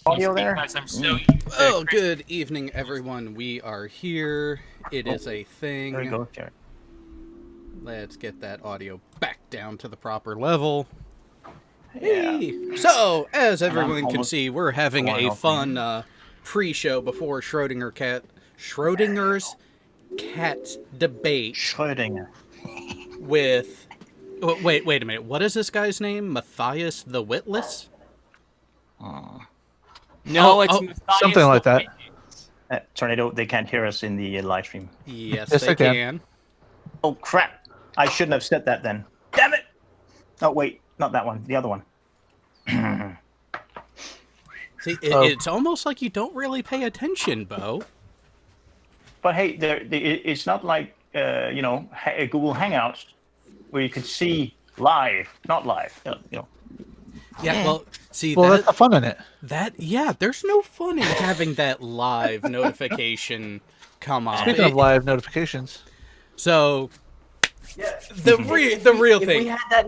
audio there? Because I'm so Oh, good evening, everyone. We are here. It is a thing. There you go, Jared. Let's get that audio back down to the proper level. Yeah. Hey. So, as everyone can almost see, we're having a fun pre-show before Schrodinger's cat debate Schrodinger. with... Wait a minute. What is this guy's name? Mathieus the Witless? No, it's Mathieus something like that. Tornado, they can't hear us in the live stream. Yes, Yes, they they can. can. Oh, crap. I shouldn't have said that then. Damn it! Oh, wait. Not that one. The other one. See, it's almost like you don't really pay attention, Bo. But hey, it's not like, Google Hangouts where you could see live, not live. Yeah, well, see, Well, that's the fun in it. There's no fun in having that live notification come up. Speaking of live notifications, So, the real If thing. we had that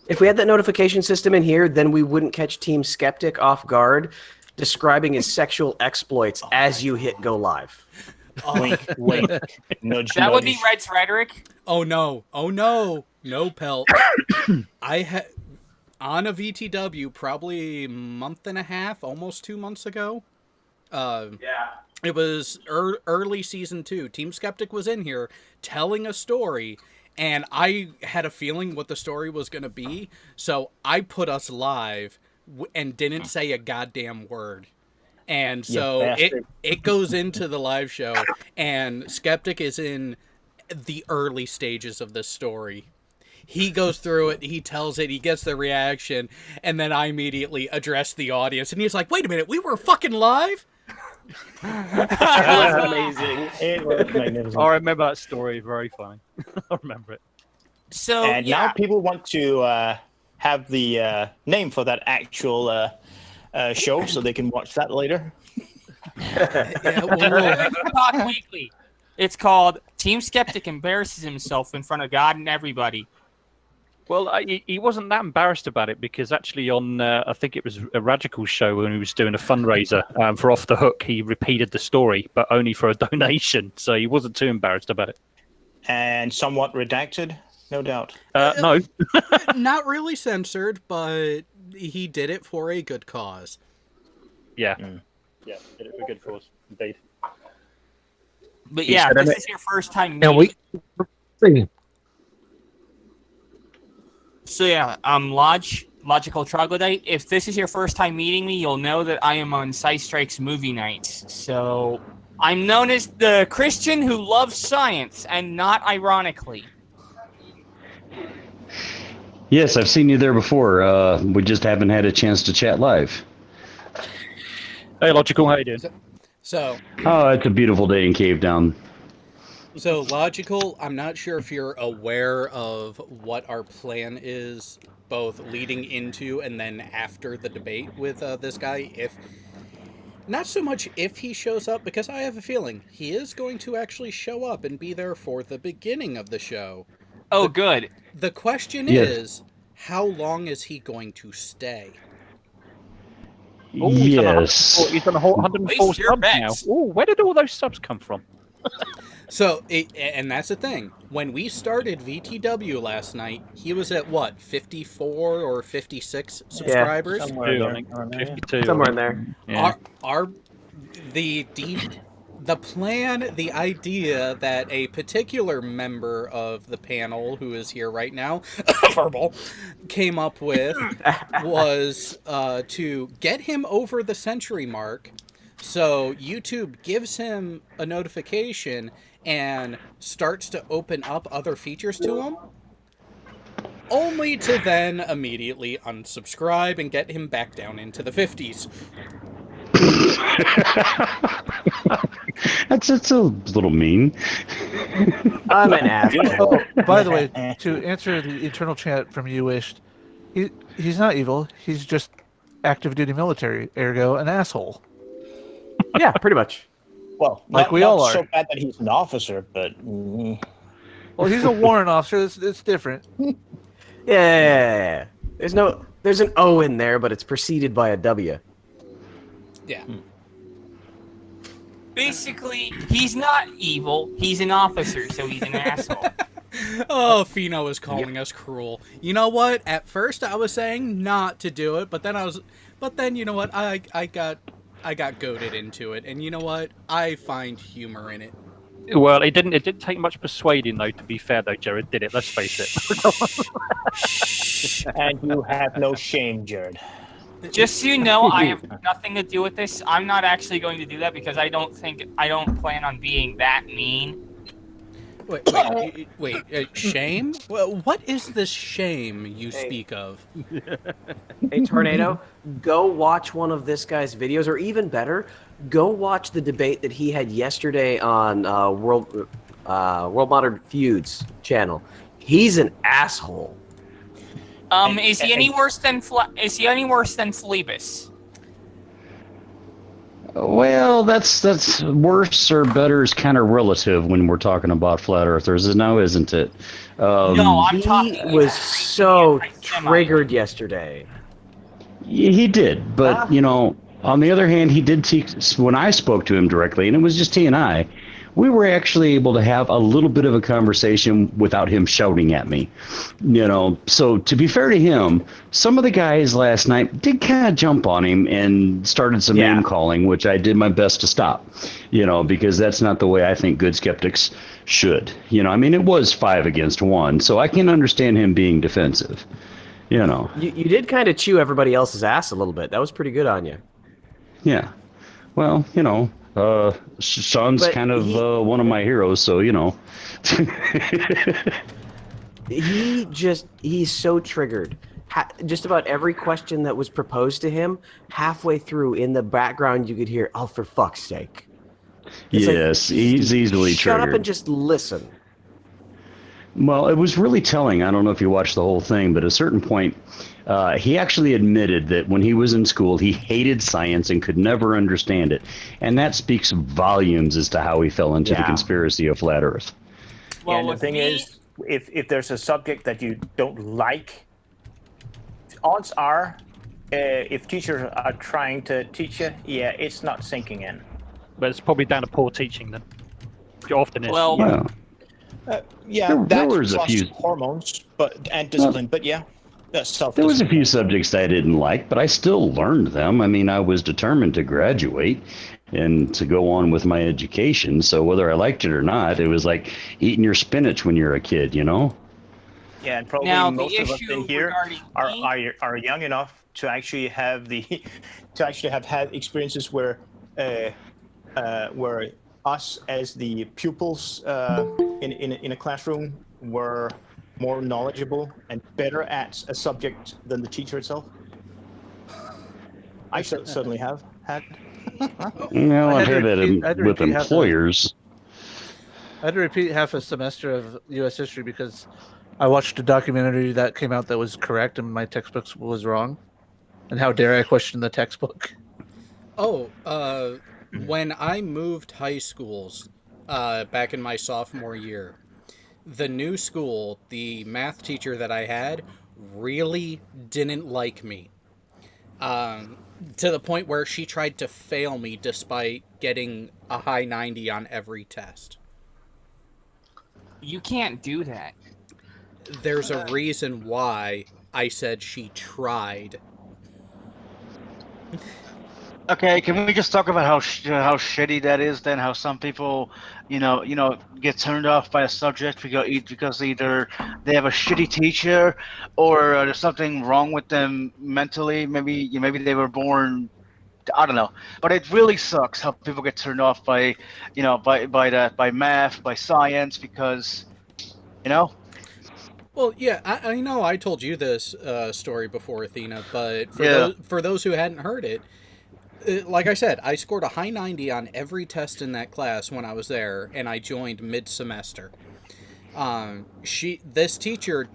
if we had that notification system in here, then we wouldn't catch Team Skeptic off guard, describing his sexual exploits as you hit go live. Wink, wink. Nudge, that would be nudge. Red's rhetoric. Oh no, no pelt. I had on a VTW probably a month and a half, almost 2 months ago. It was early season 2. Team Skeptic was in here telling a story, and I had a feeling what the story was going to be, so I put us live and didn't say a goddamn word. And so it goes into the live show, and Skeptic is in the early stages of this story. He goes through it, he tells it, he gets the reaction, and then I immediately address the audience, and he's like, wait a minute, we were fucking live? That was amazing. It was magnificent. I remember that story. Very funny. I remember it. So And now people want to have the name for that actual show so they can watch that later. Yeah, well, Talk Weekly. It's called Team Skeptic Embarrasses Himself in Front of God and Everybody. Well, he wasn't that embarrassed about it because actually on, I think it was a Radical show when he was doing a fundraiser for Off the Hook, he repeated the story, but only for a donation. So he wasn't too embarrassed about it. And somewhat redacted, no doubt. No. not really censored, but he did it for a good cause. Yeah. Yeah, did it for a good cause, indeed. But yeah, if this is your first time and meeting... So yeah, Logical Troglodyte. If this is your first time meeting me, you'll know that I am on Sci Strike's movie nights. So I'm known as the Christian who loves science, and not ironically. Yes, I've seen you there before. We just haven't had a chance to chat live. Hey, Logical, how you doing? So, Oh, it's a beautiful day in Cave Down. So, Logical, I'm not sure if you're aware of what our plan is, both leading into and then after the debate with this guy. Not so much if he shows up, because I have a feeling he is going to actually show up and be there for the beginning of the show. Oh, good. The question Yes. is, how long is he going to stay? Oh, Yes. He's on 104 Waste your subs now. bets. Oh, where did all those subs come from? So, and that's the thing. When we started VTW last night, he was at what, 54 or 56 subscribers? Somewhere I think. around there. 52. Somewhere in there. Yeah. The plan, the idea that a particular member of the panel who is here right now, verbal, came up with was to get him over the century mark, so YouTube gives him a notification and starts to open up other features to him, only to then immediately unsubscribe and get him back down into the 50s. That's a little mean. I'm an asshole. oh, by the way, to answer the internal chat from you wished, he's not evil. He's just active duty military, ergo an asshole. Yeah, pretty much. Well, Like not, we not all are. so bad that he's an officer, but Well, he's a warrant officer. It's different. Yeah. There's There's an O in there, but it's preceded by a W. Yeah. Basically, he's not evil. He's an officer, so he's an asshole. Oh, Fino is calling us cruel. You know what? At first I was saying not to do it, but then you know what? I got goaded into it, and you know what? I find humor in it. Well, it didn't take much persuading, though. To be fair, though, Jared, did it? Let's face it. And you have no shame, Jared. Just so you know, I have nothing to do with this. I'm not actually going to do that because I don't plan on being that mean. Wait, shame? Well, what is this shame you speak of? Hey, Tornado, go watch one of this guy's videos, or even better, go watch the debate that he had yesterday on World Modern Feuds channel. He's an asshole. Is he any worse than Phlebas? Well, that's worse or better is kind of relative when we're talking about flat earthers, now, isn't it? No, I'm talking. He was so triggered yesterday. He did, but you know, on the other hand, he did teach when I spoke to him directly, and it was just he and I. We were actually able to have a little bit of a conversation without him shouting at me, you know. So to be fair to him, some of the guys last night did kind of jump on him and started some name calling, which I did my best to stop, you know, because that's not the way I think good skeptics should. You know, I mean, it was 5 against 1, so I can understand him being defensive, you know. You did kind of chew everybody else's ass a little bit. That was pretty good on you. Yeah. Well, you know. Sean's kind of one of my heroes, so you know. He's so triggered. Just about every question that was proposed to him, halfway through in the background you could hear, "Oh, for fuck's sake!" Yes, he's easily triggered. Shut up and just listen. Well, it was really telling. I don't know if you watched the whole thing, but at a certain point, he actually admitted that when he was in school, he hated science and could never understand it. And that speaks volumes as to how he fell into the conspiracy of flat Earth. Well, and the thing is, if there's a subject that you don't like, odds are, if teachers are trying to teach you, it's not sinking in. But it's probably down to poor teaching then. It often is. Well, there was a few hormones, and discipline, there was a few subjects I didn't like, but I still learned them. I mean, I was determined to graduate and to go on with my education. So whether I liked it or not, it was like eating your spinach when you're a kid, you know? Yeah, and probably most of us in here are young enough to actually have had experiences where us as the pupils in a classroom were more knowledgeable and better at a subject than the teacher itself. I certainly have had. Well, I've had that with employers. I had to repeat half a semester of U.S. history because I watched a documentary that came out that was correct and my textbook was wrong. And how dare I question the textbook? When I moved high schools back in my sophomore year, the new school, the math teacher that I had, really didn't like me. To the point where she tried to fail me despite getting a high 90 on every test. You can't do that. There's a reason why I said she tried. Okay, can we just talk about how shitty that is then? How some people, you know, get turned off by a subject because either they have a shitty teacher or there's something wrong with them mentally. Maybe they were born, I don't know. But it really sucks how people get turned off by math, by science, because, you know. Well, yeah, I know I told you this story before, Athena, but for those who hadn't heard it, like I said, I scored a high 90 on every test in that class when I was there, and I joined mid-semester. This teacher,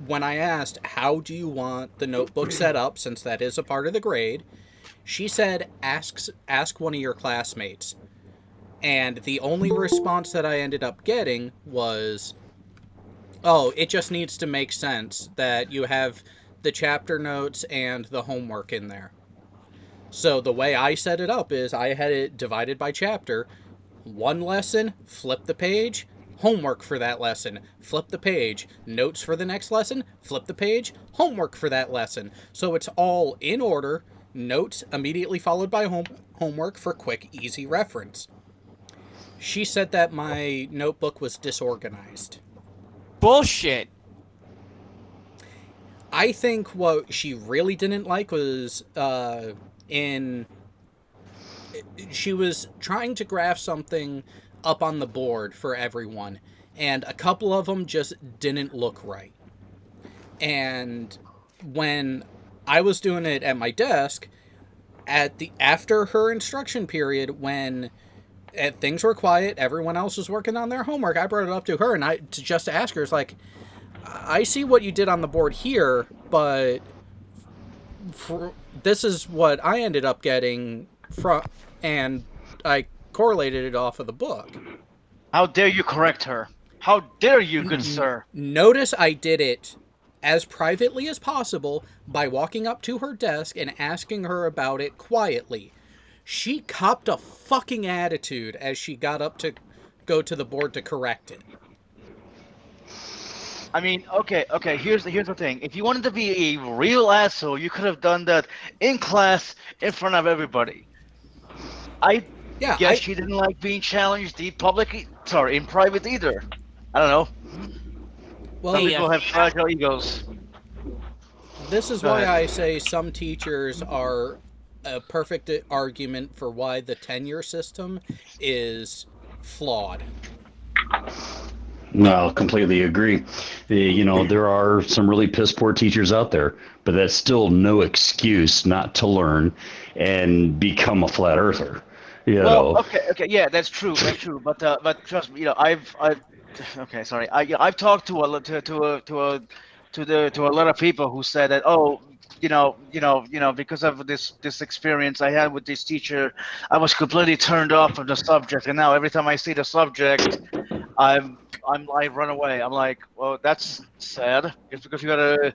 when I asked, how do you want the notebook set up, since that is a part of the grade, she said, ask one of your classmates. And the only response that I ended up getting was, oh, it just needs to make sense that you have the chapter notes and the homework in there. So the way I set it up is I had it divided by chapter. One lesson, flip the page, homework for that lesson, flip the page, notes for the next lesson, flip the page, homework for that lesson. So it's all in order, notes immediately followed by homework for quick, easy reference. She said that my notebook was disorganized. Bullshit. I think what she really didn't like was she was trying to graph something up on the board for everyone, and a couple of them just didn't look right. And when I was doing it at my desk, after her instruction period, when things were quiet, everyone else was working on their homework, I brought it up to her, and just to ask her, it's like, I see what you did on the board here, but this is what I ended up getting from, and I correlated it off of the book. How dare you correct her? How dare you, good sir? Notice I did it as privately as possible by walking up to her desk and asking her about it quietly. She copped a fucking attitude as she got up to go to the board to correct it. I mean, okay. Here's the thing. If you wanted to be a real asshole, you could have done that in class, in front of everybody. I guess she didn't like being challenged in private either. I don't know. Well, some people have fragile egos. This is why I say some teachers are a perfect argument for why the tenure system is flawed. No, I'll completely agree. There are some really piss poor teachers out there, but that's still no excuse not to learn and become a flat earther. Okay, yeah, that's true. But trust me, I've talked to a lot of people who said that, because of this experience I had with this teacher, I was completely turned off of the subject, and now every time I see the subject, I run away. I'm like, well, that's sad. Just because you got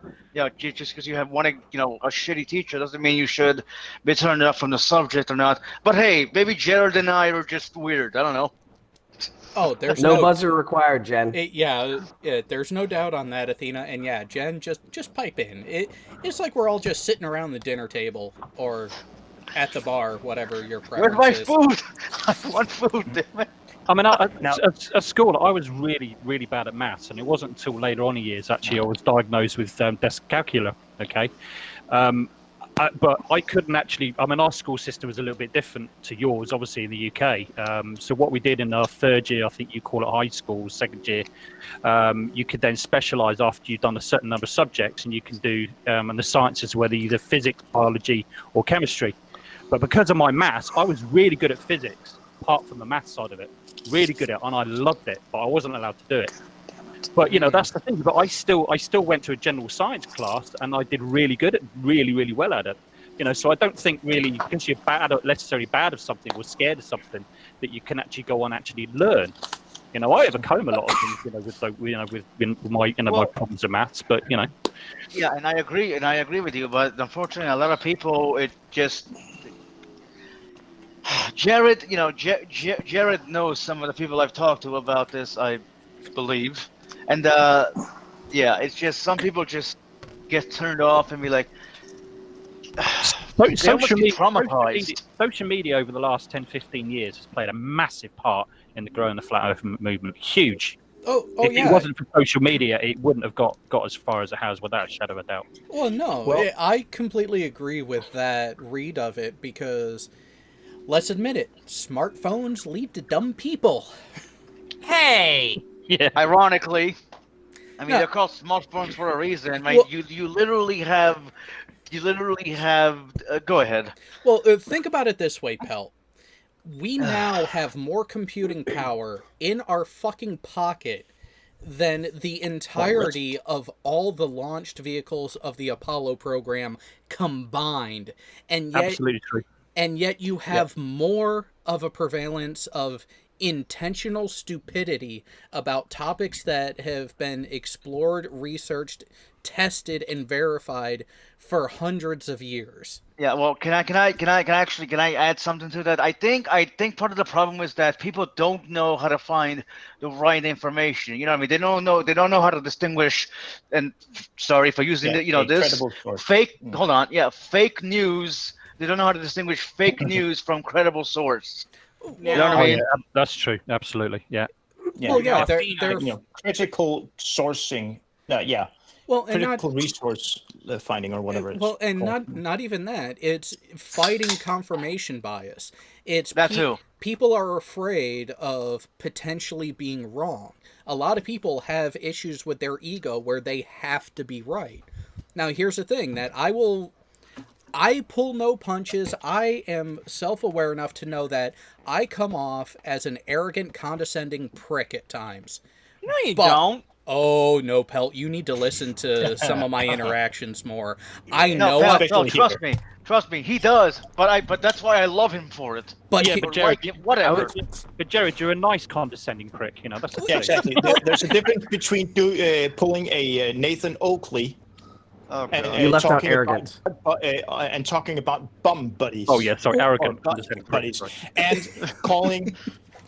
just because you have a shitty teacher doesn't mean you should be turned off from the subject or not. But hey, maybe Jared and I are just weird. I don't know. Oh, there's no buzzer required, Jen. There's no doubt on that, Athena. And yeah, Jen, just pipe in. It's like we're all just sitting around the dinner table or at the bar, whatever your preference is. Where's my food? I want food, damn it. I mean, at school, I was really, really bad at maths, and it wasn't until later on in years, actually, I was diagnosed with dyscalculia, okay? But I couldn't actually, our school system was a little bit different to yours, obviously, in the UK. So what we did in our third year, I think you call it high school, second year, you could then specialise after you've done a certain number of subjects, and you can do, and the sciences, whether either physics, biology, or chemistry. But because of my maths, I was really good at physics, apart from the maths side of it. Really good at it, and I loved it, but I wasn't allowed to do it. But that's the thing. But I still went to a general science class, and I did really good at really well at it. So I don't think really because you're necessarily bad of something or scared of something that you can actually go on actually learn. I overcome a lot of things, with my my problems of maths, but Yeah, and I agree with you, but unfortunately, a lot of people Jared, Jared knows some of the people I've talked to about this, I believe. And, it's just some people just get turned off and be like, social media over the last 10, 15 years has played a massive part in the growing the flat earth movement. Huge. If it wasn't for social media, it wouldn't have got as far as it has, without a shadow of a doubt. Well, no. I completely agree with that read of it, because let's admit it, smartphones lead to dumb people. Hey! Yeah. Ironically, they're called smartphones for a reason. You literally have. Go ahead. Well, think about it this way, Pelt. We now have more computing power in our fucking pocket than the entirety of all the launched vehicles of the Apollo program combined, and yet absolutely true. And yet you have more of a prevalence of intentional stupidity about topics that have been explored, researched, tested, and verified for hundreds of years. Yeah, well, can I add something to that? I think part of the problem is that people don't know how to find the right information. You know what I mean? They don't know how to distinguish. And sorry for using a this credible source. fake. Hold on, yeah, fake news. They don't know how to distinguish fake news from credible source. You know what I mean? Yeah, that's true. Absolutely. Yeah. Well, yeah, they're critical sourcing. Yeah. well, and Critical resource finding or whatever. well, and called. not even that. It's fighting confirmation bias. It's That too. People are afraid of potentially being wrong. A lot of people have issues with their ego where they have to be right. Now, here's the thing that I pull no punches. I am self-aware enough to know that I come off as an arrogant, condescending prick at times. No, you don't. Oh, no, Pelt, you need to listen to some of my interactions more. I No, know... Pelt, trust me, he does. But that's why I love him for it. But Yeah, he- but Jared, Whatever. But Jared, you're a nice condescending prick. You know that's the Yeah, thing. exactly. There's a difference between pulling a Nathan Oakley Oh, and God. You left out talking arrogant. and talking about bum buddies. Oh yeah, sorry, arrogant Or condescending prick. buddies, Sorry. and calling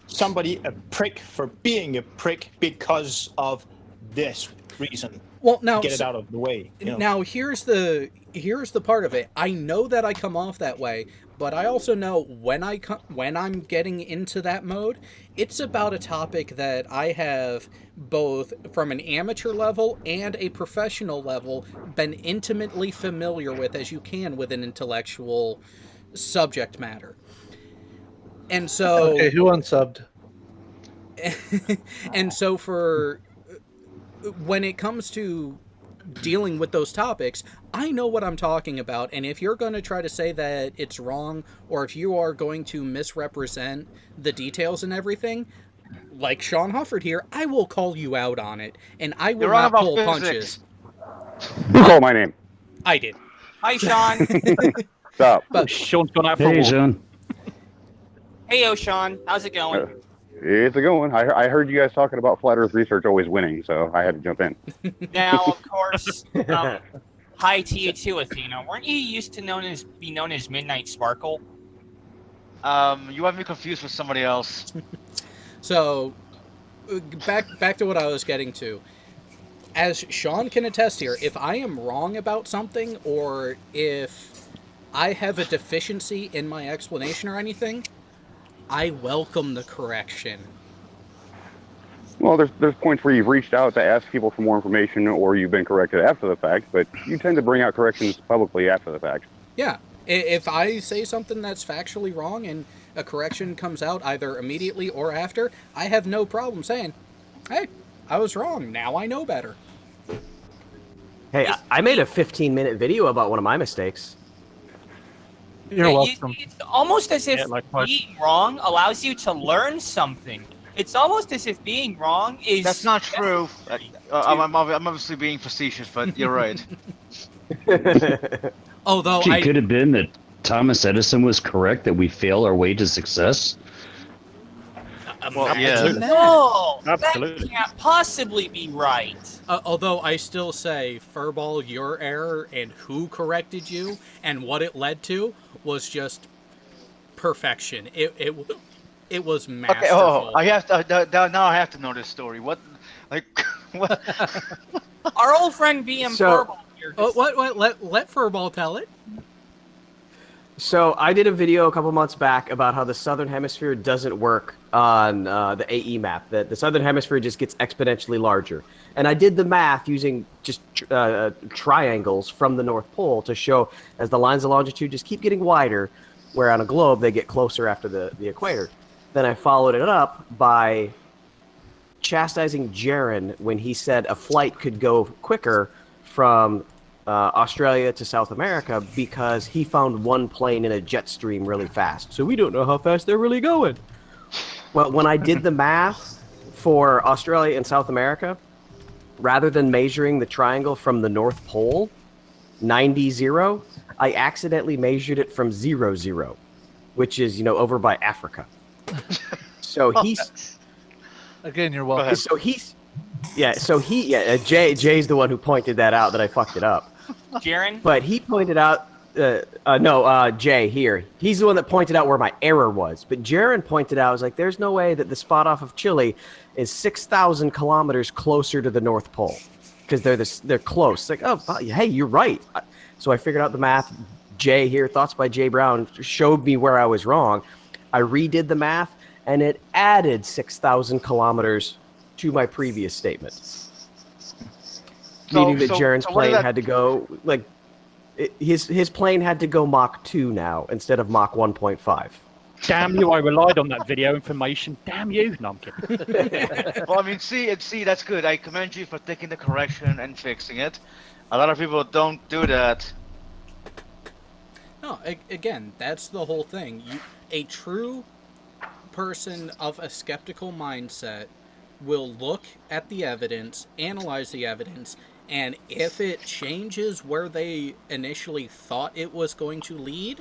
somebody a prick for being a prick because of this reason. well, now, Get it out of the way. You know? now here's the part of it. I know that I come off that way, but I also know when I'm getting into that mode, it's about a topic that I have both from an amateur level and a professional level been intimately familiar with as you can with an intellectual subject matter. And so Okay, who unsubbed? and so for when it comes to dealing with those topics, I know what I'm talking about, and if you're going to try to say that it's wrong, or if you are going to misrepresent the details and everything, like Sean Hufford here, I will call you out on it, and I will You're wrong not about pull physics. punches. Who called my name? I did. Hi, Sean. What's up? But Sean's gone out for a Hey, walk. Sean. Hey, Sean. How's it going? It's a good one. I heard you guys talking about flat Earth research always winning, so I had to jump in. Now, of course, hi to you too, Athena. Weren't you used to be known as Midnight Sparkle? You have me confused with somebody else. so back to what I was getting to. As Sean can attest here, if I am wrong about something, or if I have a deficiency in my explanation or anything, I welcome the correction. Well, there's points where you've reached out to ask people for more information, or you've been corrected after the fact, but you tend to bring out corrections publicly after the fact. Yeah, if I say something that's factually wrong and a correction comes out either immediately or after, I have no problem saying, hey, I was wrong, now I know better. Hey, I made a 15-minute video about one of my mistakes. You're welcome. It's almost as if Yeah, likewise. being wrong allows you to learn something. It's almost as if being wrong is... That's not true. I'm obviously being facetious, but you're right. Although It could have been that Thomas Edison was correct that we fail our way to success. Well, yeah. No! Absolutely. That can't possibly be right. although I still say, Furball, your error and who corrected you and what it led to was just perfection. It was masterful. Okay. Oh, I have to now. I have to know this story. What? Our old friend BM So- Purple here. Oh, what? Let Furball tell it. So I did a video a couple months back about how the Southern Hemisphere doesn't work on the AE map. That the Southern Hemisphere just gets exponentially larger. And I did the math using just triangles from the North Pole to show as the lines of longitude just keep getting wider, where on a globe they get closer after the equator. Then I followed it up by chastising Jaron when he said a flight could go quicker from Australia to South America because he found one plane in a jet stream really fast. So we don't know how fast they're really going. Well, when I did the math for Australia and South America, rather than measuring the triangle from the North Pole, 90-0, I accidentally measured it from 0-0, which is, over by Africa. So he's Again, you're welcome. Jay's the one who pointed that out that I fucked it up. Jaren? But he pointed out, Jay here. He's the one that pointed out where my error was. But Jaren pointed out, like, there's no way that the spot off of Chile is 6,000 kilometers closer to the North Pole because they're close. Like, oh, hey, you're right. So I figured out the math. Jay here, Thoughts by Jay Brown, showed me where I was wrong. I redid the math, and it added 6,000 kilometers to my previous statement. Meaning that Jaren's plane had to go, like, his plane had to go Mach 2 now instead of Mach 1.5. Damn you, I relied on that video information. Damn you. No, I'm kidding. Well, I mean, see, that's good. I commend you for taking the correction and fixing it. A lot of people don't do that. No, again, that's the whole thing. A true person of a skeptical mindset will look at the evidence, analyze the evidence, and if it changes where they initially thought it was going to lead,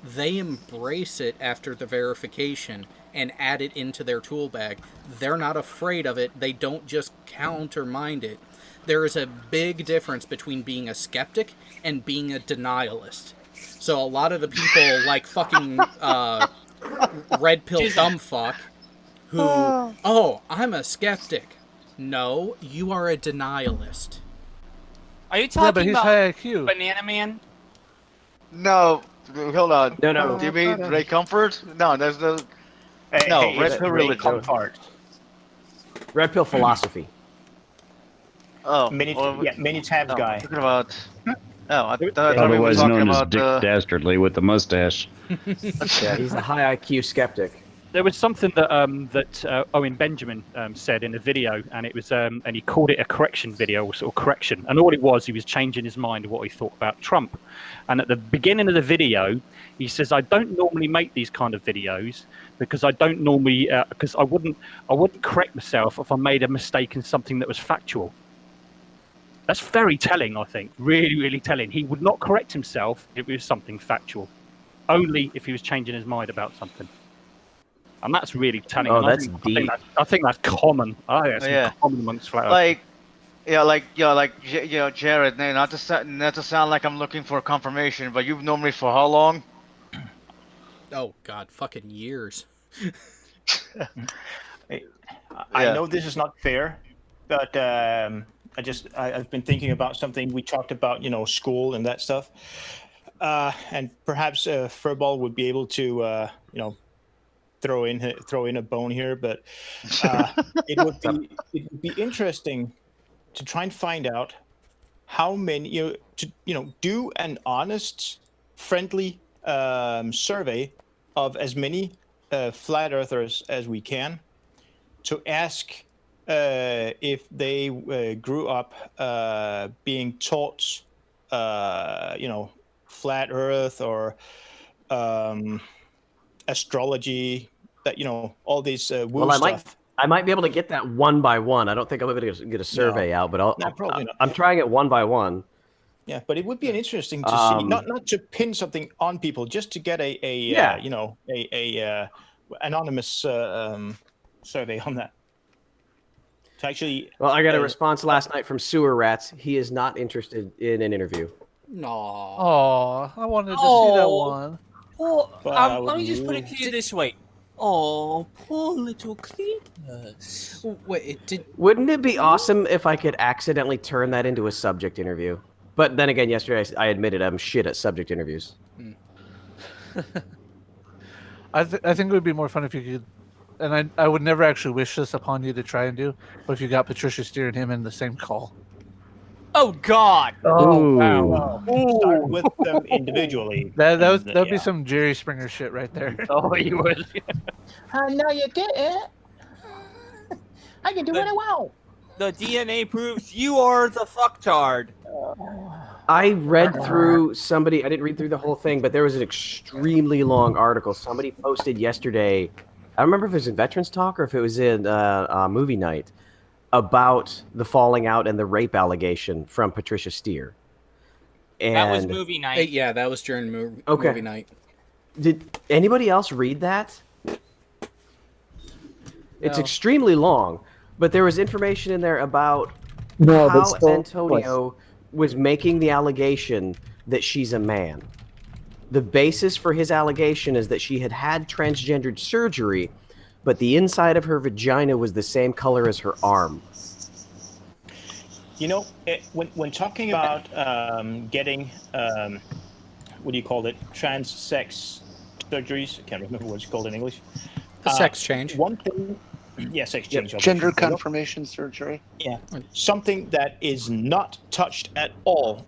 they embrace it after the verification and add it into their tool bag. They're not afraid of it. They don't just countermind it. There is a big difference between being a skeptic and being a denialist. So a lot of the people like fucking red pill dumbfuck who, I'm a skeptic. No, you are a denialist. Are you Yeah, talking but he's about high IQ. Banana Man? No, hold on. No. Do you mean Ray Comfort? No, there's the... Red Pill religion. Red Pill philosophy. Oh, Many tabs guy. Talking about... Oh, I thought we were Otherwise talking known as about... Dick Dastardly with the mustache. Yeah, he's a high IQ skeptic. There was something that Owen Benjamin said in a video, and it was and he called it a correction video, or sort of correction. And all it was, he was changing his mind of what he thought about Trump. And at the beginning of the video, he says, "I don't normally make these kind of videos because I don't normally because I wouldn't correct myself if I made a mistake in something that was factual." That's very telling, I think. Really, really telling. He would not correct himself if it was something factual, only if he was changing his mind about something. And that's really telling. Oh, that's deep. I think that's common. That's common amongst flat earthers. Jared. Not to sound like I'm looking for confirmation, but you've known me for how long? Oh God, fucking years. I know this is not fair, but I've been thinking about something we talked about, school and that stuff, and perhaps Furball would be able to, throw in a bone here, but it would be interesting to try and find out how many do an honest, friendly survey of as many flat earthers as we can to ask if they grew up being taught flat earth or astrology, that all these woo stuff. I might be able to get that one by one. I don't think I'll be able to get a survey out, but I'm trying it one by one. Yeah, but it would be an interesting to see, not to pin something on people, just to get a anonymous survey on that. To actually, well, I got a response last night from Sewer Rats. He is not interested in an interview. No. Oh, I wanted to see that one. Oh, let me just put it to you this way. Oh, poor little Cletus. Wait, Wouldn't it be awesome if I could accidentally turn that into a subject interview? But then again, yesterday I admitted I'm shit at subject interviews. I think it would be more fun if you could, and I would never actually wish this upon you to try and do, but if you got Patricia Steer and him in the same call. Oh God! Oh, wow. Start with them individually. That'd be some Jerry Springer shit right there. Oh, you would. I know you get it. I can do what I want. The DNA proves you are the fucktard. I read through I didn't read through the whole thing, but there was an extremely long article somebody posted yesterday. I don't remember if it was in Veterans Talk or if it was in Movie Night, about the falling out and the rape allegation from Patricia Steer. And that was Movie Night. Yeah, that was during movie night. Did anybody else read that? It's No. extremely long, but there was information in there about No, how that's still Antonio was making the allegation that she's a man. The basis for his allegation is that she had had transgendered surgery, but the inside of her vagina was the same color as her arm. You know, when talking about getting, what do you call it, trans-sex surgeries, I can't remember what it's called in English. The sex change. One thing, yeah, sex change. gender confirmation surgery. Yeah, something that is not touched at all.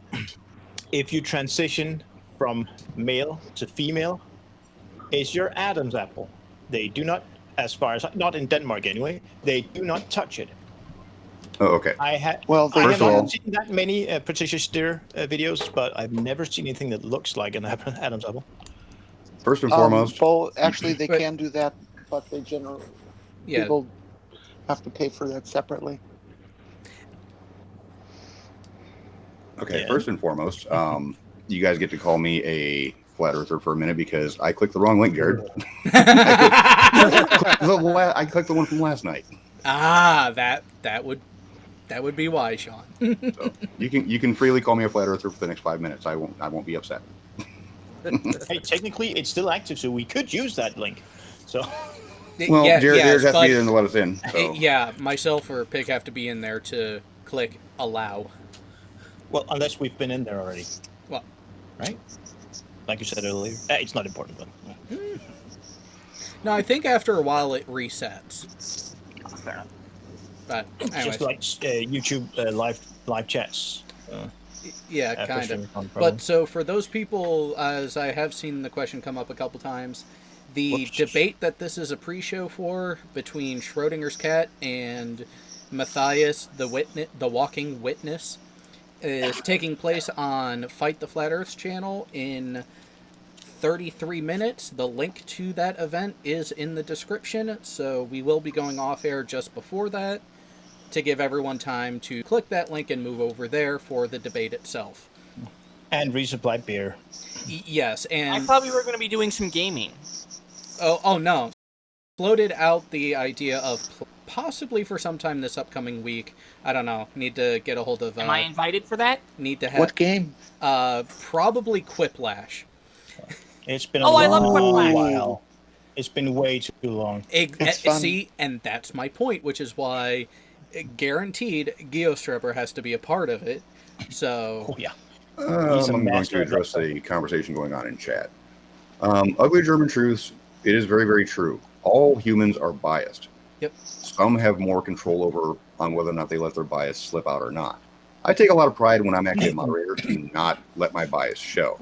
If you transition from male to female, is your Adam's apple. They do not, as far as not in Denmark anyway, they do not touch it. Oh, okay. I have first of all, seen that many Patricia Steer videos, but I've never seen anything that looks like an Adam's apple. first and foremost, Well, actually, they can do that, but they generally people have to pay for that separately. okay. First and foremost, you guys get to call me a flat earther for a minute because I clicked the wrong link, Jared. I clicked the one from last night. Ah, that would be why, Sean. So you can freely call me a flat earther for the next 5 minutes. I won't be upset. Hey, technically, it's still active, so we could use that link. So, well, Jared has to be there to let us in. So. Yeah, myself or Pig have to be in there to click allow. Well, unless we've been in there already. Well, right? Like you said earlier, it's not important, but. No, I think after a while it resets. Fair enough. But anyways. Just like YouTube live chats. Yeah, kind of. But so for those people, as I have seen the question come up a couple times, the debate that this is a pre-show for between Schrodinger's cat and Matthius, the walking witness, is taking place on Fight the Flat Earth channel in 33 minutes. The link to that event is in the description, so we will be going off air just before that to give everyone time to click that link and move over there for the debate itself. And resupply beer. Yes, and... I thought we were going to be doing some gaming. Oh no. Floated out the idea of possibly for sometime this upcoming week. I don't know. Need to get a hold of... Am I invited for that? Need to have... What game? Probably Quiplash. It's been I love Quiplash. while. It's been way too long. See, and that's my point, which is why guaranteed Geostripper has to be a part of it. So... Oh, yeah. I'm going to address the conversation going on in chat. Ugly German truths, it is very, very true. All humans are biased. Yep. Some have more control over on whether or not they let their bias slip out or not. I take a lot of pride when I'm actually a moderator to not let my bias show.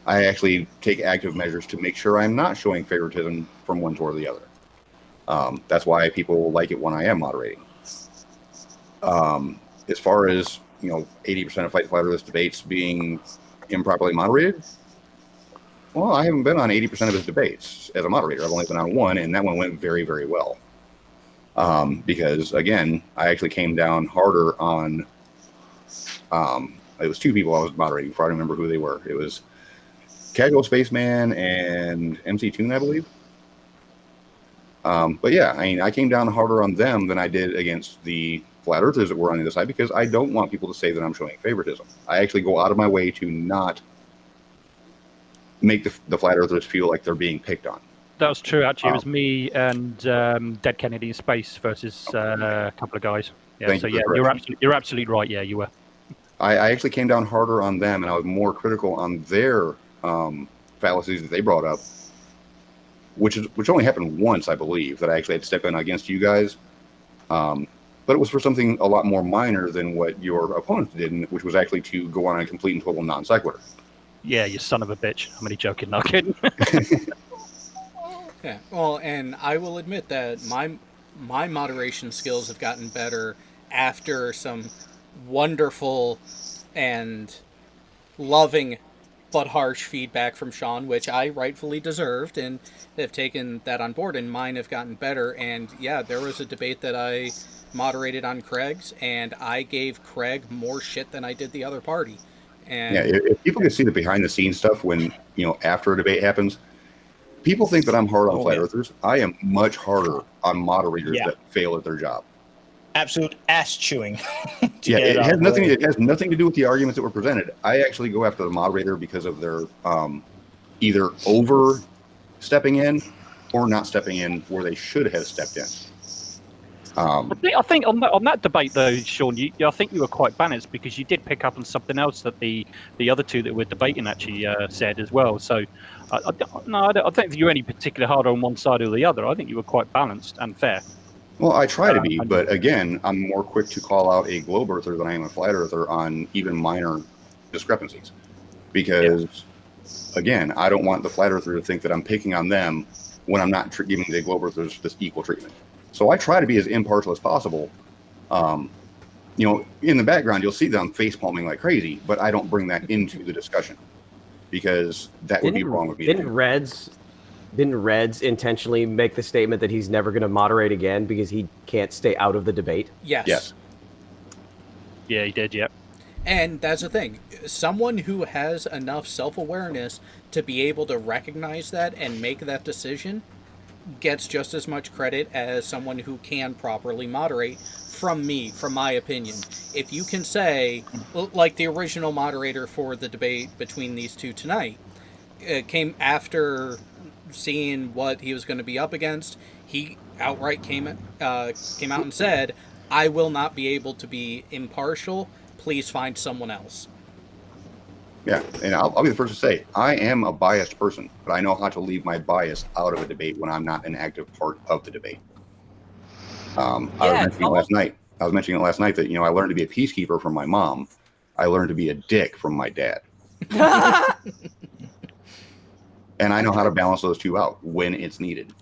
I actually take active measures to make sure I'm not showing favoritism from one toward the other. That's why people like it when I am moderating. As far as 80% of Fight the Flat Earth debates being improperly moderated, well, I haven't been on 80% of his debates as a moderator. I've only been on one, and that one went very, very well. Because again, I actually came down harder on. It was two people I was moderating for. I don't remember who they were. It was Casual Spaceman and MC Toon, I believe. But yeah, I came down harder on them than I did against the Flat Earthers that were on the other side because I don't want people to say that I'm showing favoritism. I actually go out of my way to not make the Flat Earthers feel like they're being picked on. That was true, actually. It was me and Dead Kennedy in Space versus a couple of guys. Yeah, so yeah, you're absolutely right. Yeah, you were. I actually came down harder on them, and I was more critical on their fallacies that they brought up, which only happened once, I believe, that I actually had to step in against you guys. But it was for something a lot more minor than what your opponents did, which was actually to go on a complete and total non sequitur. Yeah, you son of a bitch. I'm only joking, not kidding. Yeah, well, and I will admit that my moderation skills have gotten better after some wonderful and loving but harsh feedback from Sean, which I rightfully deserved, and have taken that on board, and mine have gotten better. And yeah, there was a debate that I moderated on Craig's, and I gave Craig more shit than I did the other party. And yeah, if people can see the behind the scenes stuff when after a debate happens, People think that I'm hard on flat earthers. I am much harder on moderators Yeah. that fail at their job. Absolute ass chewing. It has nothing to do with the arguments that were presented. I actually go after the moderator because of their either overstepping in or not stepping in where they should have stepped in. I think on that debate though, Sean, I think you were quite balanced because you did pick up on something else that the other two that were debating actually said as well. So I don't think you were any particularly harder on one side or the other. I think you were quite balanced and fair. Well, I try to be, but again, I'm more quick to call out a globe earther than I am a flat earther on even minor discrepancies. Because, again, I don't want the flat earther to think that I'm picking on them when I'm not giving the globe earthers this equal treatment. So I try to be as impartial as possible. In the background, you'll see that I'm face palming like crazy, but I don't bring that into the discussion because that would be wrong with me. Didn't Reds intentionally make the statement that he's never going to moderate again because he can't stay out of the debate? Yes. Yeah, he did, yep. And that's the thing. Someone who has enough self-awareness to be able to recognize that and make that decision gets just as much credit as someone who can properly moderate from my opinion. If you can say, like the original moderator for the debate between these two tonight, came after seeing what he was going to be up against, he outright came out and said, I will not be able to be impartial. Please find someone else. Yeah, and I'll be the first to say, I am a biased person, but I know how to leave my bias out of a debate when I'm not an active part of the debate. I was mentioning it last night that, I learned to be a peacekeeper from my mom. I learned to be a dick from my dad. And I know how to balance those two out when it's needed.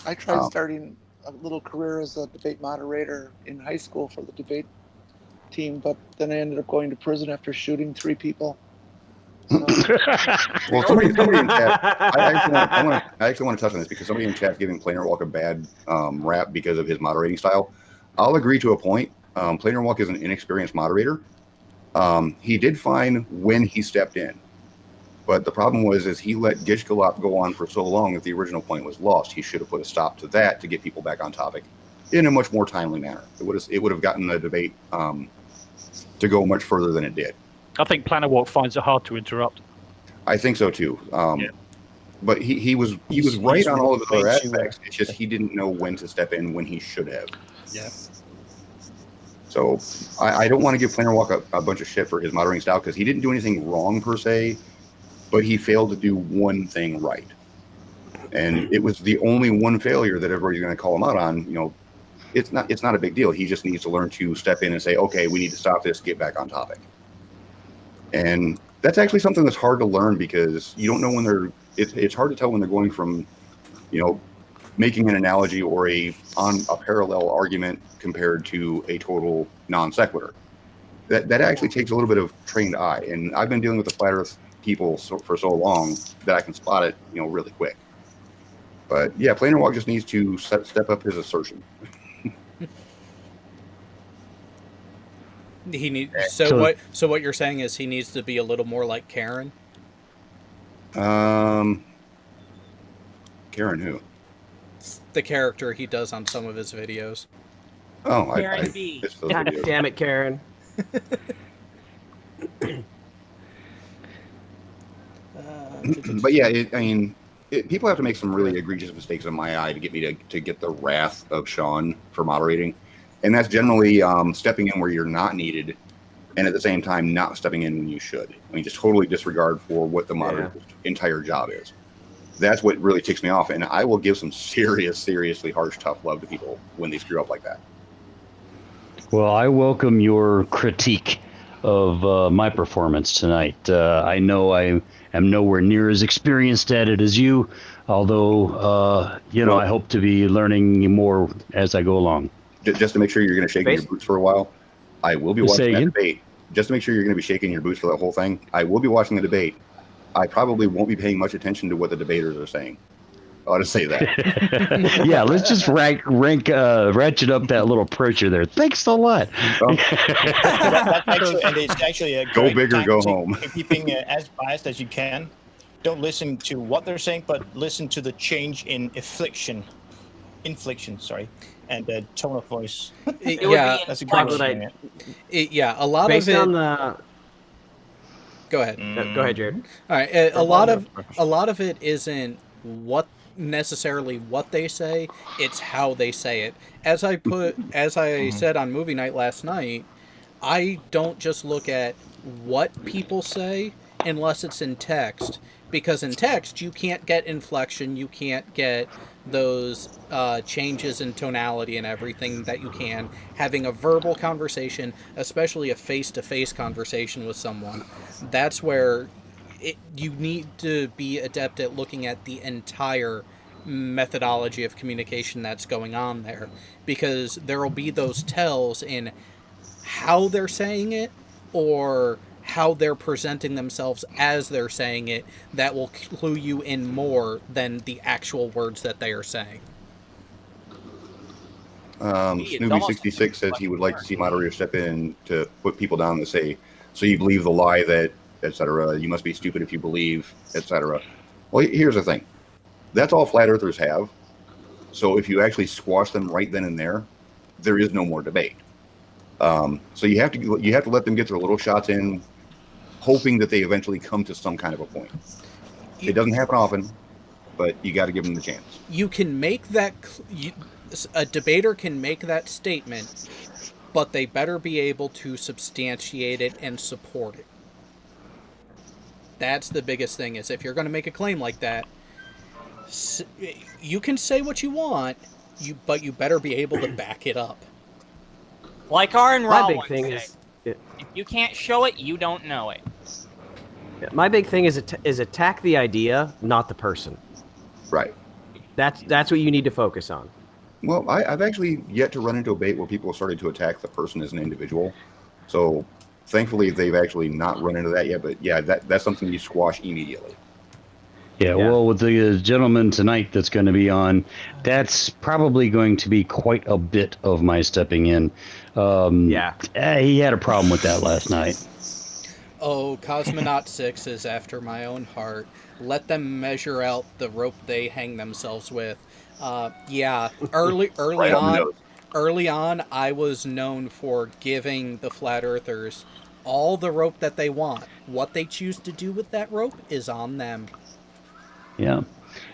I tried starting a little career as a debate moderator in high school for the debate team, but then I ended up going to prison after shooting 3 people. So. Well, somebody in chat, I actually want to touch on this because somebody in chat giving Planar Walk a bad rap because of his moderating style. I'll agree to a point. Planar Walk is an inexperienced moderator. He did fine when he stepped in. But the problem was he let Gishgalop go on for so long that the original point was lost. He should have put a stop to that to get people back on topic in a much more timely manner. It would have gotten the debate to go much further than it did. I think Planar Walk finds it hard to interrupt. I think so too. But he was right on all of the other aspects. It's just he didn't know when to step in when he should have. Yeah. So I don't want to give Planar Walk a bunch of shit for his moderating style because he didn't do anything wrong per se. But he failed to do one thing right. And it was the only one failure that everybody's going to call him out on. It's not a big deal. He just needs to learn to step in and say, okay, we need to stop this, get back on topic. And that's actually something that's hard to learn because you don't know when it's hard to tell when they're going from, making an analogy or on a parallel argument compared to a total non sequitur. That actually takes a little bit of trained eye. And I've been dealing with the flat earth people for so long that I can spot it, really quick. But yeah, Planar Walk just needs to step up his assertion. He needs. So what you're saying is he needs to be a little more like Karen. Karen who? The character he does on some of his videos. Oh, Karen B. Damn it, Karen. But yeah, people have to make some really egregious mistakes in my eye to get me to get the wrath of Sean for moderating, and that's generally stepping in where you're not needed, and at the same time not stepping in when you should. Just totally disregard for what the moderator's entire job is. That's what really ticks me off, and I will give some seriously harsh, tough love to people when they screw up like that. Well, I welcome your critique of my performance tonight. I know I am nowhere near as experienced at it as you, although, I hope to be learning more as I go along. Just to make sure you're going to shake in your boots for a while, I will be watching that debate. Just to make sure you're going to be shaking your boots for that whole thing, I will be watching the debate. I probably won't be paying much attention to what the debaters are saying. I ought to say that. Yeah, let's just ratchet up that little pressure there. Thanks a lot. And it's actually a go big or go home. Keeping as biased as you can. don't listen to what they're saying, but listen to the change in inflection, and the tone of voice. Yeah, That's a good way of Troglodyte. saying it. yeah. A lot Based of it. on the. Go ahead. Go ahead, Jared. All right. A lot of it isn't what necessarily what they say, it's how they say it. As I said on movie night last night, I don't just look at what people say unless it's in text, because in text you can't get inflection, you can't get those changes in tonality and everything that you can having a verbal conversation, especially a face-to-face conversation with someone. That's where you need to be adept at looking at the entire methodology of communication that's going on there, because there will be those tells in how they're saying it or how they're presenting themselves as they're saying it that will clue you in more than the actual words that they are saying. Snoopy66 says he would like to see moderators step in to put people down and say, so you believe the lie that, etc. You must be stupid if you believe, etc. Well, here's the thing. That's all flat earthers have. So if you actually squash them right then and there is no more debate. So you have to let them get their little shots in, hoping that they eventually come to some kind of a point. It doesn't happen often, but you got to give them the chance. You can make that. A debater can make that statement, but they better be able to substantiate it and support it. That's the biggest thing, is if you're going to make a claim like that, you can say what you want, but you better be able to back it up. Like Aaron My Raw big once thing said, if you can't show it, you don't know it. My big thing is attack the idea, not the person. Right. That's what you need to focus on. Well, I've actually yet to run into a debate where people have started to attack the person as an individual. So thankfully, they've actually not run into that yet. But yeah, that's something you squash immediately. Yeah, well, with the gentleman tonight that's going to be on, that's probably going to be quite a bit of my stepping in. He had a problem with that last night. Oh, Cosmonaut 6 is after my own heart. Let them measure out the rope they hang themselves with. Early on, I was known for giving the Flat Earthers all the rope that they want. What they choose to do with that rope is on them. Yeah.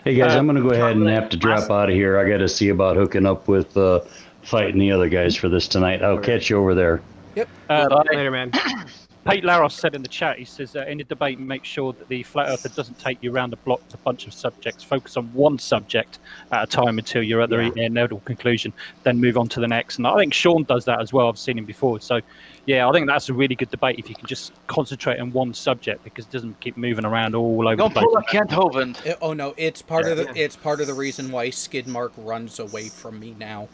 Hey, guys, I'm going to go ahead and have to drop out of here. I got to see about hooking up with fighting the other guys for this tonight. I'll catch you over there. Yep. Later, man. Pete Laros said in the chat, he says, in the debate, make sure that the flat earther doesn't take you around the block with a bunch of subjects. Focus on one subject at a time until you're at the inevitable conclusion, then move on to the next. And I think Sean does that as well. I've seen him before. So, yeah, I think that's a really good debate if you can just concentrate on one subject, because it doesn't keep moving around all over the place. Don't pull a Kent Hovind. Oh no, it's part of the reason why Skidmark runs away from me now.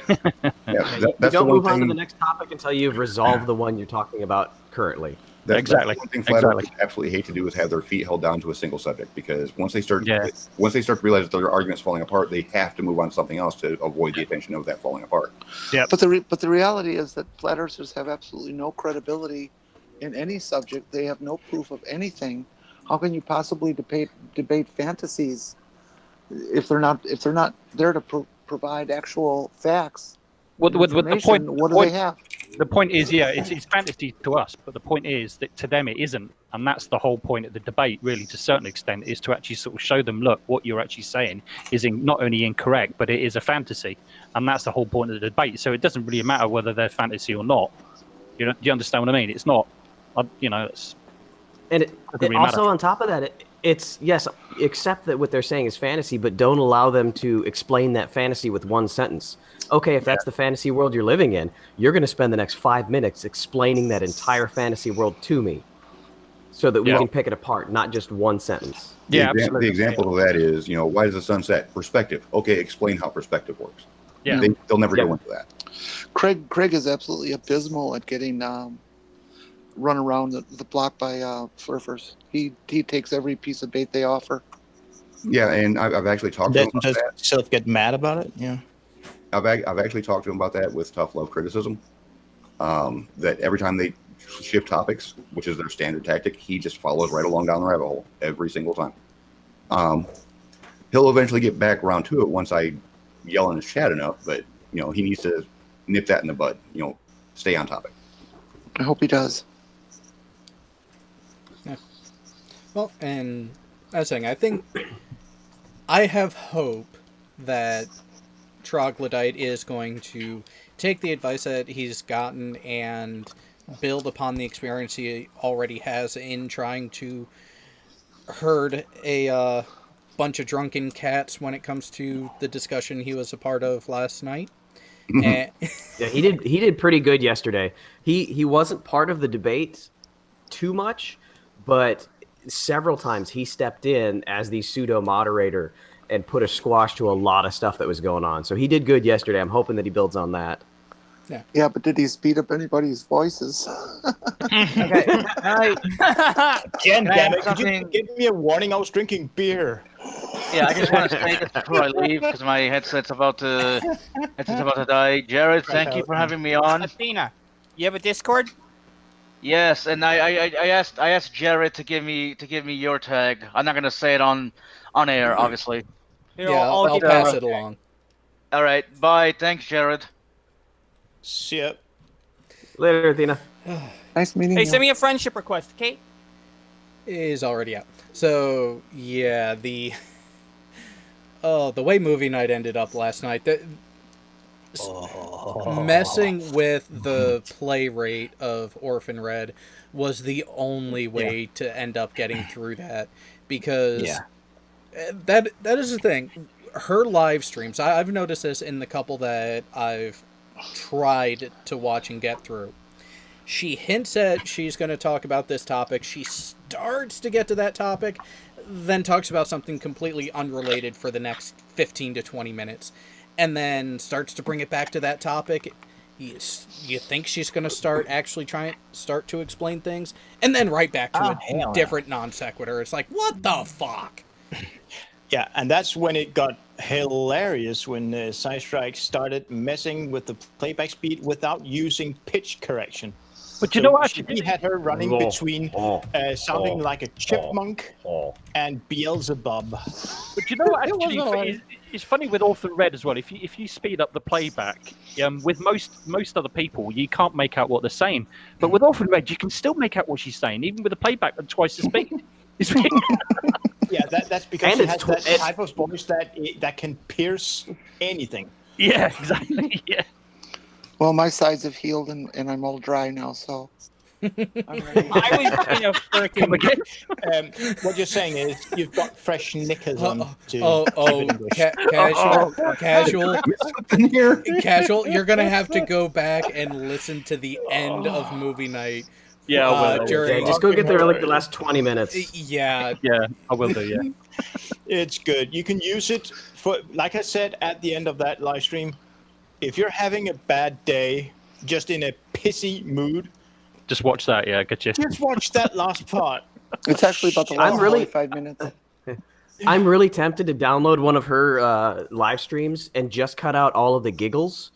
Don't move on to the next topic until you've resolved the one you're talking about currently. That's one thing flat earthers absolutely hate to do, is have their feet held down to a single subject, because once they start to realize that their argument's falling apart, they have to move on to something else to avoid the attention of that falling apart. Yeah. But the reality is that flat earthers have absolutely no credibility in any subject. They have no proof of anything. How can you possibly debate fantasies if they're not there to provide actual facts? What do they have? The point is, it's fantasy to us, but the point is that to them it isn't, and that's the whole point of the debate, really, to a certain extent, is to actually sort of show them, look, what you're actually saying is not only incorrect, but it is a fantasy, and that's the whole point of the debate. So it doesn't really matter whether they're fantasy or not. Do you understand what I mean? It's not, it's. And it really also, matter. on top of that, it's yes, accept that what they're saying is fantasy, but don't allow them to explain that fantasy with one sentence. Okay, if that's the fantasy world you're living in, you're going to spend the next 5 minutes explaining that entire fantasy world to me, so that we can pick it apart, not just one sentence. The example of that is, why does the sun set? Perspective. Okay, explain how perspective works. Yeah, they'll never go into that. Craig is absolutely abysmal at getting run around the block by surfers. He takes every piece of bait they offer. Yeah, and I've actually talked to him about does that. Sylph get mad about it? Yeah. I've actually talked to him about that with tough love criticism. That every time they shift topics, which is their standard tactic, he just follows right along down the rabbit hole every single time. He'll eventually get back around to it once I yell in his chat enough, but he needs to nip that in the bud. Stay on topic. I hope he does. Yeah. Well, and I was saying, I think I have hope that Troglodyte is going to take the advice that he's gotten and build upon the experience he already has in trying to herd a bunch of drunken cats when it comes to the discussion he was a part of last night. And Yeah, he did pretty good yesterday. He wasn't part of the debate too much, but several times he stepped in as the pseudo moderator and put a squash to a lot of stuff that was going on. So he did good yesterday. I'm hoping that he builds on that. Yeah, but did he speed up anybody's voices? Okay. Jen, damn it, could something? you give me a warning? I was drinking beer. Yeah, I just want to say this before I leave because my headset's about to die. Jared, thank you for having me on. Athena, you have a Discord? Yes, and I asked Jared to give me your tag. I'm not gonna say it on air, obviously. Here, yeah, I'll give pass you- it along. All right, bye. Thanks, Jared. See ya. Later, Athena. Nice meeting Hey, you. send me a friendship request, okay? Is already out. So yeah, the way movie night ended up last night, messing with the play rate of Orphan Red was the only way to end up getting through that, because that is the thing. Her live streams, I've noticed this in the couple that I've tried to watch and get through. She hints at she's going to talk about this topic. She starts to get to that topic, then talks about something completely unrelated for the next 15 to 20 minutes, and then starts to bring it back to that topic. You think she's going to start to explain things, and then right back to a different non sequitur. It's like, what the fuck? Yeah, and that's when it got hilarious, when Sidestrike started messing with the playback speed without using pitch correction. But you know what? He had her running between sounding like a chipmunk and Beelzebub. But you know what? Actually, it's funny with Orphan Red as well. If you speed up the playback, with most other people, you can't make out what they're saying. But with Orphan Red, you can still make out what she's saying, even with the playback at twice the speed. Yeah, that's because she has that type of voice that can pierce anything. Yeah, exactly. Yeah. Well, my sides have healed and I'm all dry now, so I'm ready. I was in a freaking. What you're saying is you've got fresh knickers on. Casual. You're gonna have to go back and listen to the end of movie night. Yeah, I will. Just go get there like the last 20 minutes. Yeah, I will do. Yeah, it's good. You can use it for, like I said at the end of that live stream. If you're having a bad day, just in a pissy mood, just watch that. Yeah, get you. Just watch that last part. It's actually about the last 45 minutes. I'm really tempted to download one of her live streams and just cut out all of the giggles,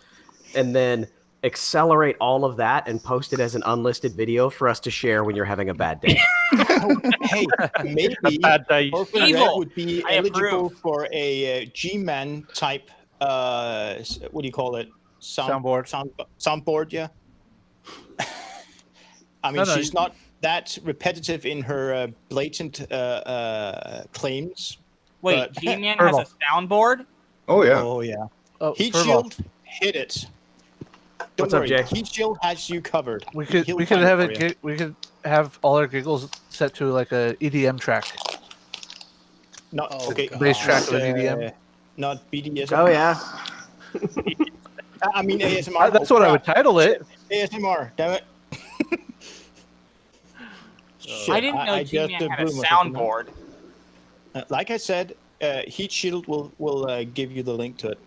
and then accelerate all of that and post it as an unlisted video for us to share when you're having a bad day. Hey, maybe a bad day. Orphan Red would be eligible for a G-Man type. What do you call it? Soundboard. Yeah. I mean, she's not that repetitive in her blatant claims. Wait, G-Man has a soundboard? Oh yeah. Oh yeah. Oh, Heat Furball. Shield, hit it. Don't What's up, worry, Jay? Heat Shield has you covered. We could He'll have find it. for you. We could have all our giggles set to like a EDM track. Not Oh, okay. God. Bass track with EDM. Not BDSM. Oh yeah. I mean ASMR. That's what I would title it. ASMR. Damn it. Shit, I didn't know just G-Man had a blew myself in the- soundboard. Like I said, Heat Shield will give you the link to it.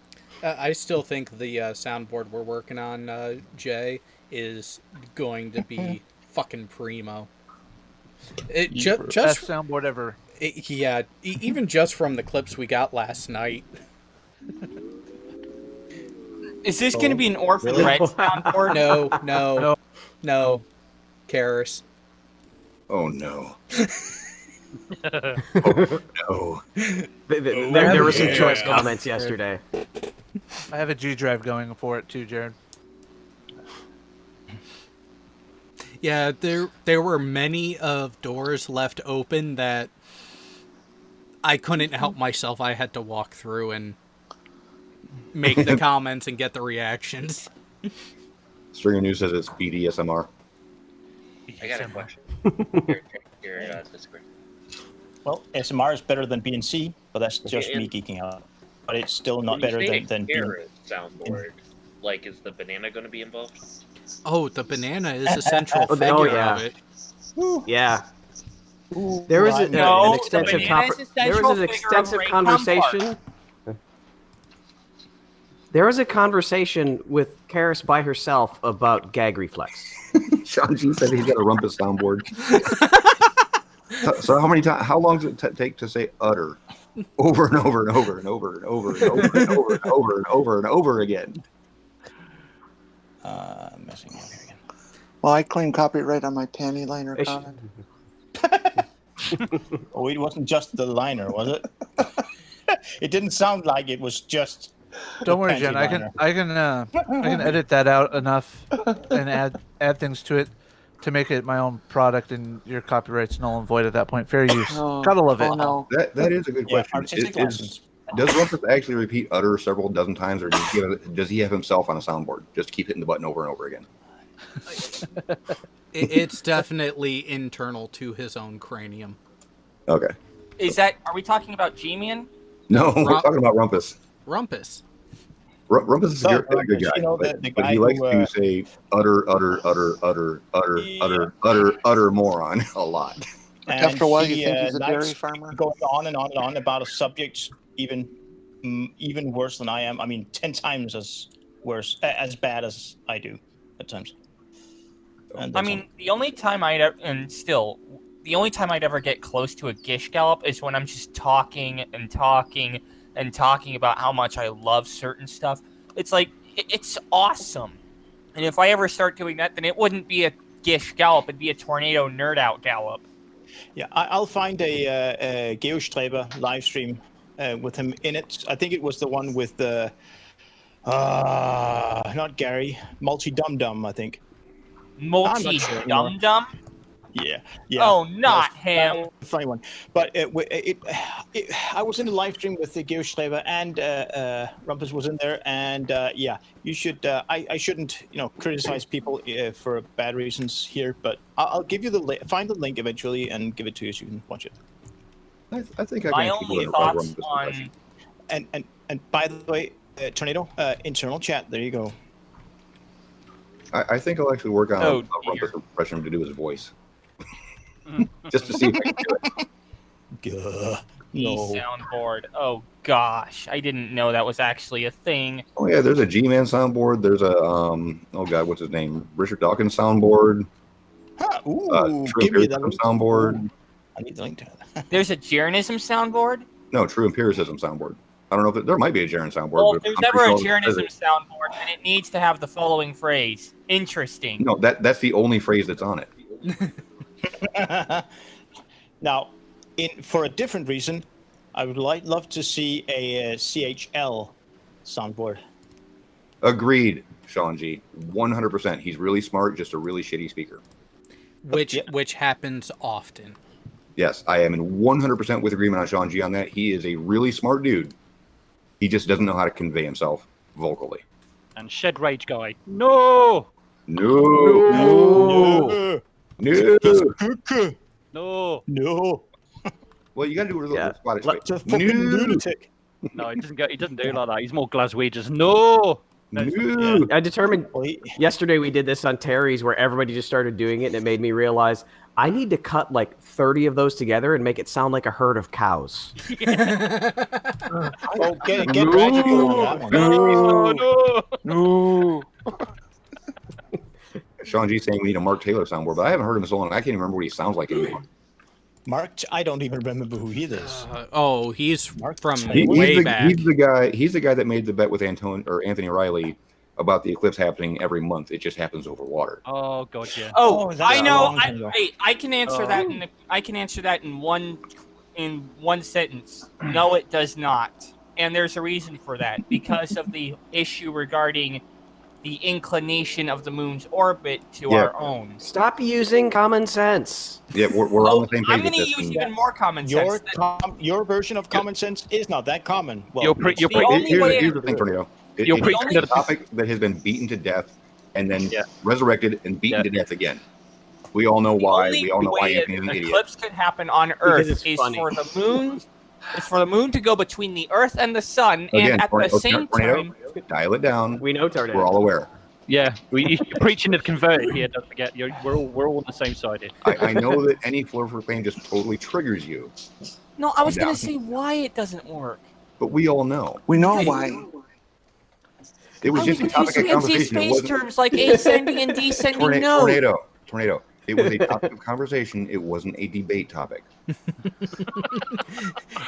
I still think the soundboard we're working on, Jay, is going to be fucking primo. It Best just soundboard ever. even just from the clips we got last night. Is this going to be an Orphan Really? Red soundboard? No. Karis. Oh no. Oh no. There were some choice comments yesterday. I have a G drive going for it too, Jared. Yeah, there were many of doors left open that I couldn't help myself. I had to walk through and make the comments and get the reactions. Stringer News says it's BDSMR. I got a question. Your Discord. Well, SMR is better than BNC, but that's just me geeking out. But it's still not better than BNC. Soundboard. Like, is the banana going to be involved? Oh, the banana is a central figure of it. Yeah. There was an extensive conversation. There was a conversation with Karis by herself about gag reflex. Sean G said he's got a rumpus soundboard. So how long does it take to say utter over and over and over and over and over and over and over and over and over and over again? Messing up here again. Well, I claim copyright on my panty liner comment. Oh, it wasn't just the liner, was it? It didn't sound like it was just. Don't worry, Jen. I can edit that out enough and add things to it to make it my own product, and your copyright's null and void at that point. Fair use. Gotta love it. Oh, no. That is a good question. Does Rumpus actually repeat utter several dozen times, or does he have himself on a soundboard? Just keep hitting the button over and over again. It's definitely internal to his own cranium. Okay. Are we talking about G-Man? No, we're talking about Rumpus. Rumpus. Rumpus is a good guy, you know, but the guy he likes who, to say utter moron a lot. And After a while, you think he's a dairy likes farmer? Going on and on and on about a subject even worse than I am. I mean, 10 times as bad as I do at times. I mean, the only time I'd ever get close to a Gish Gallop is when I'm just talking about how much I love certain stuff. It's like, it's awesome. And if I ever start doing that, then it wouldn't be a Gish Gallop, it'd be a Tornado Nerd Out Gallop. Yeah, I'll find a Geostreber live stream with him in it. I think it was the one with the, not Gary, Multi Dum Dum, I think. Multi Dum Dum? Yeah. Oh, not him. Funny one. But I was in the live stream with the Geostreber, and Rumpus was in there, and you should. I shouldn't, criticize people for bad reasons here, but I'll give you find the link eventually and give it to you so you can watch it. I think I My can only thoughts on. And by the way, Tornado internal chat. There you go. I think I'll actually work on a Rumpus impression to do his voice. Just to see if I can do it. Soundboard. Oh gosh, I didn't know that was actually a thing. Oh yeah, there's a G-Man soundboard. There's a oh god, what's his name? Richard Dawkins soundboard. Ooh, True give me that Empiricism soundboard. I need the link to it. There's a Jeranism soundboard. No, True Empiricism soundboard. I don't know if there might be a Jaren soundboard. Well, but there's I'm never pretty a sure Jeranism soundboard, and it needs to have the following phrase: interesting. No, that's the only phrase that's on it. Now, for a different reason, I would love to see a CHL soundboard. Agreed, Sean G. 100%. He's really smart, just a really shitty speaker. Which happens often. Yes, I am in 100% with agreement on Sean G on that. He is a really smart dude. He just doesn't know how to convey himself vocally. And Shed Rage Guy. No! No! Well, you got to do a little Scottish way. Like a fucking lunatic. No, he doesn't do like that. He's more Glaswegian. No! I determined yesterday we did this on Terry's where everybody just started doing it, and it made me realize I need to cut like 30 of those together and make it sound like a herd of cows. Oh, get radical on that one. No. Sean G saying we need a Mark Taylor soundboard, but I haven't heard him so long. I can't even remember what he sounds like anymore. Mark, I don't even remember who he is. He's from He's way the, back. He's the guy that made the bet with Anthony Riley about the eclipse happening every month. It just happens over water. Oh god, yeah. Oh, that's I a know. long time ago. I can answer that. I can answer that in one sentence. No, it does not. And there's a reason for that, because of the issue regarding the inclination of the moon's orbit to our own. Stop using common sense. Yeah, we're on the same page. I'm going to use even more common sense. Your version of common sense is not that common. Well, Here's the thing, Tornado. It's a topic that has been beaten to death and then resurrected and beaten to death again. We all know why. We all know why Anthony is an idiot. Eclipse could happen on Earth is for the moon. It's for the moon to go between the Earth and the sun, Again, and at the same time, dial it down. We know, Tornado. We're all aware. Yeah, you're preaching to the converted here. Don't forget, we're all on the same side here. I know that any floor for fame just totally triggers you. No, I was going to say why it doesn't work. But we all know. We know why. It was just a topic of conversation. Space terms like ascending and descending. Tornado. It was a topic of conversation. It wasn't a debate topic.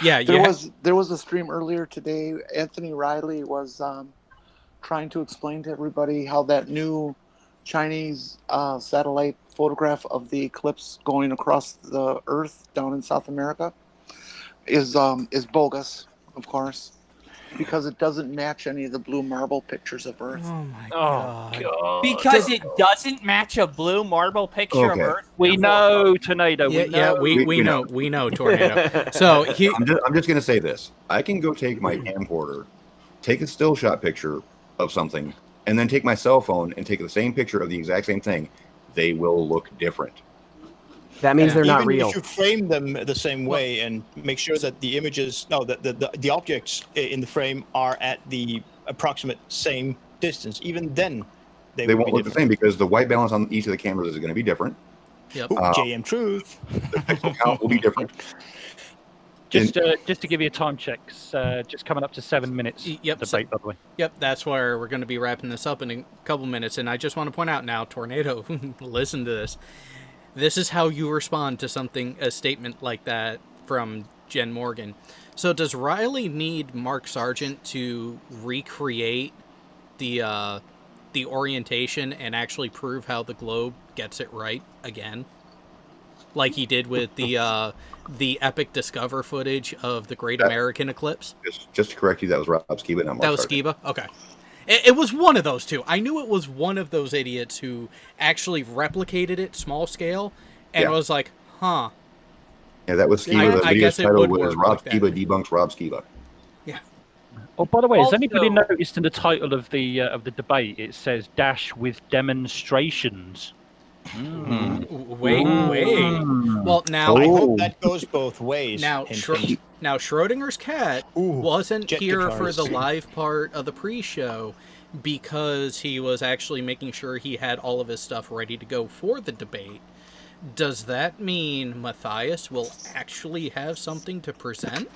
There was a stream earlier today. Anthony Riley was trying to explain to everybody how that new Chinese satellite photograph of the eclipse going across the Earth down in South America is bogus, of course, because it doesn't match any of the blue marble pictures of Earth. Oh my God! Because it doesn't match a blue marble picture of Earth. We know, Tornado. We know, Tornado. So I'm just gonna say this: I can go take my camcorder, take a still shot picture of something, and then take my cell phone and take the same picture of the exact same thing. They will look different. That means they're not Even real. if you frame them the same way and make sure that the images, the objects in the frame are at the approximate same distance, even then they won't look the same because the white balance on each of the cameras is going to be different. Yep. JM Truth. The pixel count will be different. Just to give you a time check, just coming up to 7 minutes. Yep. Debate, by the way. Yep, that's where we're going to be wrapping this up in a couple minutes. And I just want to point out now, Tornado, listen to this. This is how you respond to a statement like that from Jen Morgan. So does Riley need Mark Sargent to recreate the orientation and actually prove how the globe gets it right again? Like he did with the epic Discover footage of the Great American Eclipse? Just to correct you, that was Rob Skiba, not Mark That was Sargent. Skiba? Okay. It was one of those two. I knew it was one of those idiots who actually replicated it small scale and was like, huh. Yeah, that was Skiba. The video's title was Rob like Skiba debunks Rob Skiba. Yeah. Oh, by the way, has anybody noticed in the title of the debate it says "dash with demonstrations"? Wait. Well, now I hope that goes both ways. Now, Schrodinger's cat wasn't here for the live part of the pre-show because he was actually making sure he had all of his stuff ready to go for the debate. Does that mean Matthias will actually have something to present?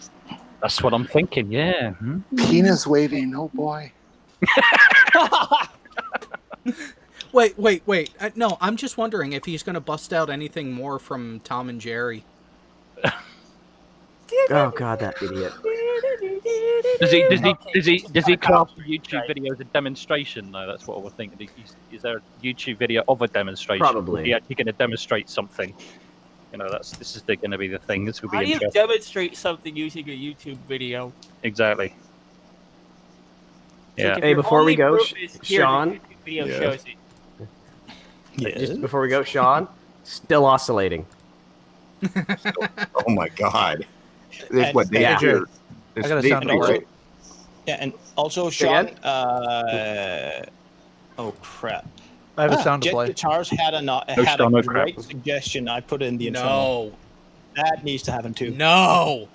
That's what I'm thinking, yeah. Penis waving, oh boy. Wait. No, I'm just wondering if he's going to bust out anything more from Tom and Jerry. Oh God, that idiot. Does he class YouTube video as a demonstration though? That's what we're thinking. Is there a YouTube video of a demonstration? Probably. Is he actually going to demonstrate something? This is going to be the thing. This will be How do you interesting. demonstrate something using a YouTube video? Exactly. Yeah. Hey, before we go, Sean. Video shows it. Just before we go, Sean, still oscillating. Oh my God! I got a sound right? Yeah, and also Sean. Oh crap! I have a sound to Jet play. Guitars had a great suggestion. I put in the internal. That needs to happen too. No.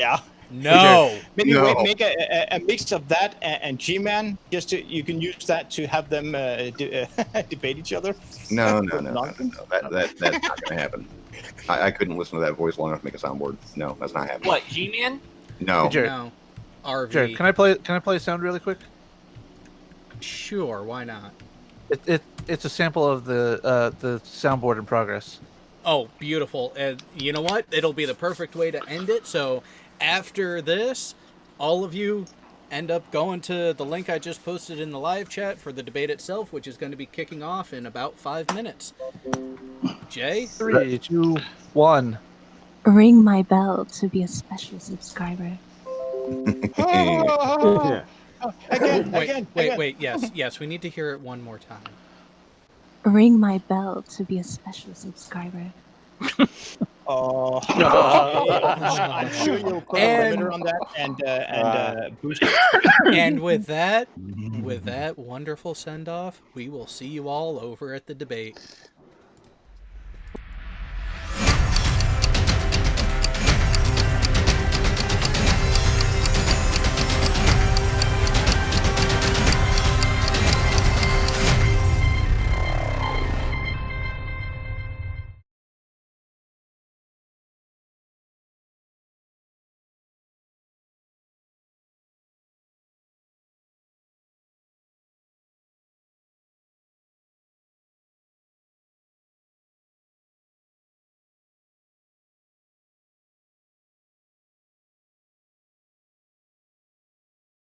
Yeah. No. Maybe make a mix of that and G-Man. You can use that to have them debate each other. No. That's not gonna happen. I couldn't listen to that voice long enough to make a soundboard. No, that's not happening. What, G-Man? No. Jared, No. RV. Jared, can I play a sound really quick? Sure, why not? It's a sample of the soundboard in progress. Oh, beautiful. And you know what? It'll be the perfect way to end it. So after this, all of you end up going to the link I just posted in the live chat for the debate itself, which is going to be kicking off in about 5 minutes. Jay? 3, 2, 1. Ring my bell to be a special subscriber. Wait. Yes, we need to hear it one more time. Ring my bell to be a special subscriber. I'm sure you'll put a limiter on that and boost it. And with that wonderful send-off, we will see you all over at the debate.